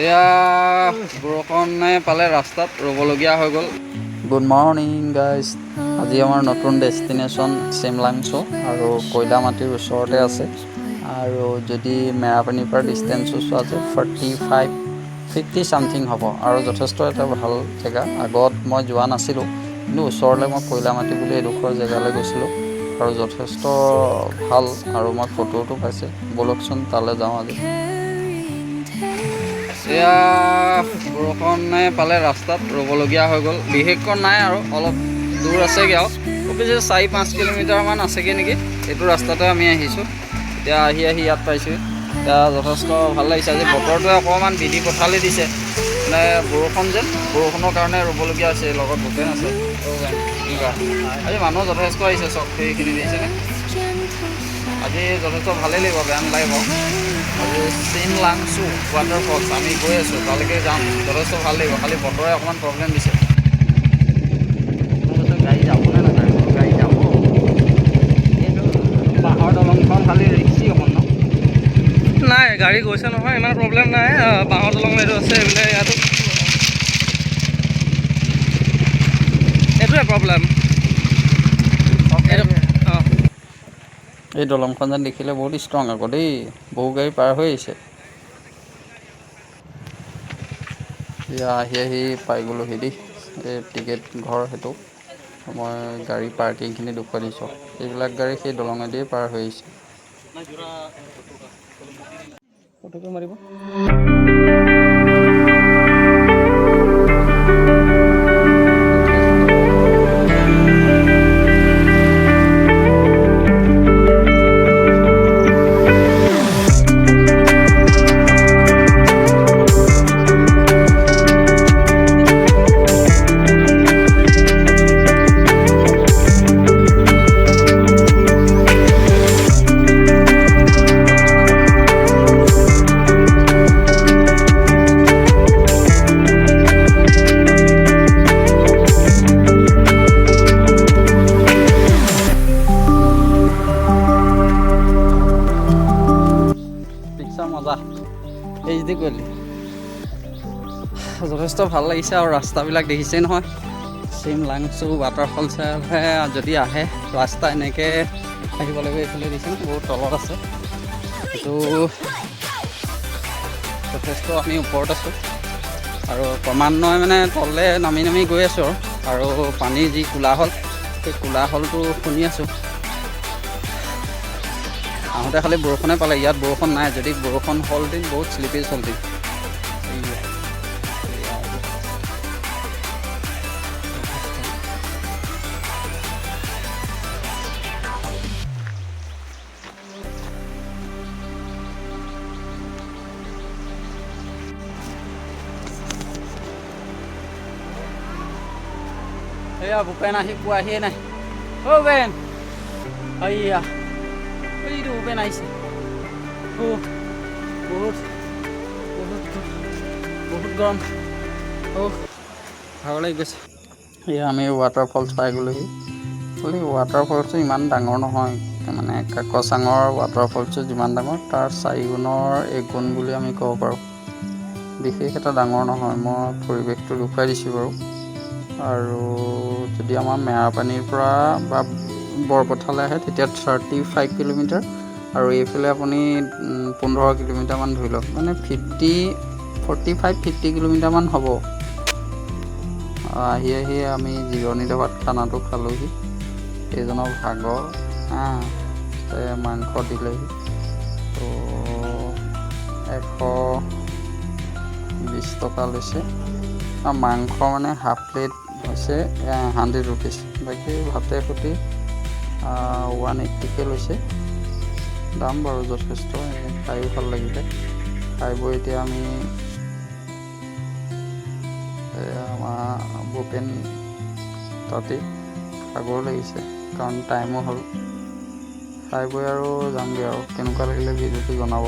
এয়া বৰষুণে পালে ৰাস্তাত ৰ'বলগীয়া হৈ গ'ল। Good morning guys. আজি আমাৰ নতুন ডেষ্টিনেশ্যন চিমলাংছো আৰু কয়লামাটিৰ ওচৰতে আছে। আৰু যদি মেৰাপানীৰ পৰা ডিষ্টেঞ্চো চোৱা যায় 50 চামথিং হ'ব আৰু যথেষ্ট এটা ভাল জেগা। আগত মই যোৱা নাছিলোঁ, কিন্তু ওচৰলৈ মই কয়লামাটি বুলি এডোখৰ জেগালৈ গৈছিলোঁ আৰু যথেষ্ট ভাল আৰু মই ফটোটো পাইছোঁ। ব'লকচোন তালৈ যাওঁ আজি। এয়া বৰষুণে পালে ৰাস্তাত ৰ'বলগীয়া হৈ গ'ল। বিশেষকৈ নাই আৰু অলপ দূৰ আছেগৈ আৰু খুব বেছি 4-5 কিলোমিটাৰমান আছেগৈ নেকি। এইটো ৰাস্তাতে আমি আহিছোঁ। এতিয়া আহি ইয়াত পাইছোঁ। এতিয়া যথেষ্ট ভাল লাগিছে। আজি বতৰটোৱে অকণমান বিধি পথালি দিছে, মানে বৰষুণ যেন বৰষুণৰ কাৰণে ৰ'বলগীয়া হৈছে। লগত ভূপেন আছে। আজি মানুহ যথেষ্ট আহিছে, চব সেইখিনি দিছেনে। আজি যথেষ্ট ভালেই লাগিব, বেয়া নালাগিব। আজি চিমলাংছো ৱাটাৰফলছ আমি গৈ আছোঁ, তালৈকে যাম। যথেষ্ট ভাল লাগিব, খালি বতৰে অকণমান প্ৰব্লেম দিছে। গাড়ী যাবনে নাযায়? গাড়ী যাব। এইটো বাঁহৰ দলংখন খালি ৰিক্সি অকণ ন? নাই, গাড়ী গৈছে নহয়, ইমান প্ৰব্লেম নাই। বাঁহৰ দলং এইটো আছে, এইবিলাক ইয়াতো এইটোৱে প্ৰব্লেম। এই দলংখন যেন দেখিলে বহুত ষ্ট্ৰং আকৌ দেই, বহু গাড়ী পাৰ হৈ আহিছে। এয়া আহি পাই গ'লোহি দেই। এই টিকেট ঘৰ সেইটো মই গাড়ী পাৰ্কিংখিনি দেখুৱাই দিছোঁ। এইবিলাক গাড়ী সেই দলঙেদিয়ে পাৰ হৈ আহিছে। ফটোকে মাৰিব। মজা HD কৰিলি। যথেষ্ট ভাল লাগিছে আৰু ৰাস্তাবিলাক দেখিছেই নহয়। চিমলাংছো ৱাটাৰফলছহে যদি আহে, ৰাস্তা এনেকৈ আহিব লাগিব। এইফালে দিছে বহুত তলত আছে। এইটো যথেষ্ট আমি ওপৰত আছোঁ আৰু ক্ৰমান্বয়ে মানে তললৈ নামি গৈ আছোঁ আৰু পানীৰ যি কোলাহল, সেই কোলাহলটো শুনি আছোঁ। আহোঁতে খালি বৰষুণে পালে, ইয়াত বৰষুণ নাই। যদি বৰষুণ হ'লহেঁতেন বহুত শ্লিপেজ হ'লহেঁতেন। এয়া ভূপেন পোৱাহিয়ে নাই। অ' ভূপেন, এইয়া এইটো ভূপেন আহিছে। বহুত গৰম। ভাগৰ লাগি গৈছে। এয়া আমি ৱাটাৰফলছ পাই গ'লোহি। খালি ৱাটাৰফলছটো ইমান ডাঙৰ নহয়, মানে কাকচাঙৰ ৱাটাৰফলছটো যিমান ডাঙৰ তাৰ 4 গুণৰ 1 গুণ বুলি আমি ক'ব পাৰোঁ। বিশেষ এটা ডাঙৰ নহয়। মই পৰিৱেশটো দেখুৱাই দিছোঁ বাৰু। আৰু যদি আমাৰ মেৰাপানীৰ পৰা বা বৰপথাৰলৈ আহে তেতিয়া 35 কিলোমিটাৰ, আৰু এইফালে আপুনি 15 কিলোমিটাৰমান ধৰি লওক, মানে 45-50 কিলোমিটাৰমান হ'ব। আহি আমি জিৰণি দবাত খানাটো খালোঁহি। এইজনৰ ভাগৰ মাংস দিলেহি। তো 120 টকা লৈছে। আৰু মাংস মানে হাফ প্লেট হৈছে 100 ৰুপিজ। বাকী ভাতে সৈতে 180কৈ লৈছে। দাম বাৰু যথেষ্ট, খায়ো ভাল লাগিলে। খাই বৈ এতিয়া আমি আমাৰ ভূপেন তাতেই, ভাগৰ লাগিছে কাৰণ টাইমো হ'ল। খাই বৈ আৰু যামগৈ আৰু। কেনেকুৱা লাগিলে ভিডিঅ'টো জনাব।